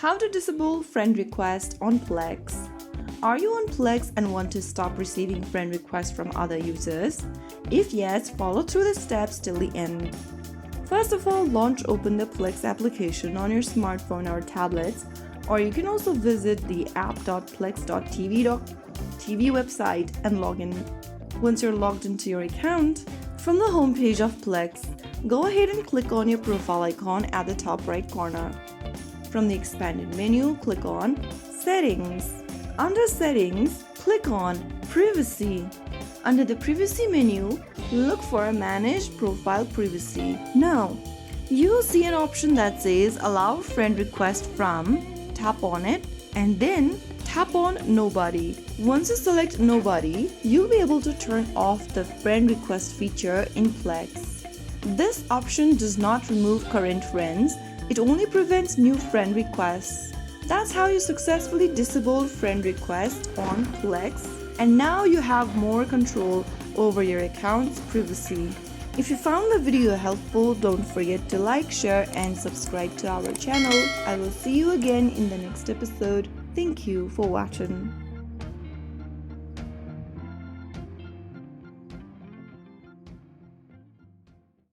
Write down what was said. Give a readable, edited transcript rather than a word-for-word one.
How to disable friend request on Plex. Are you on Plex and want to stop receiving friend requests from other users? If yes, follow through the steps till the end. First of all, open the Plex application on your smartphone or tablets, or you can also visit the app.plex.tv website and log in. Once you're logged into your account, from the homepage of Plex, go ahead and click on your profile icon at the top right corner. From the expanded menu, click on Settings. Under Settings, click on Privacy. Under the Privacy menu, look for Manage Profile Privacy. Now, you'll see an option that says Allow Friend Request From. Tap on it and then tap on Nobody. Once you select Nobody, you'll be able to turn off the friend request feature in Plex. This option does not remove current friends, it only prevents new friend requests. That's how you successfully disable friend requests on Plex, and now you have more control over your account's privacy. If you found the video helpful, don't forget to like, share and subscribe to our channel. I will see you again in the next episode. Thank you for watching.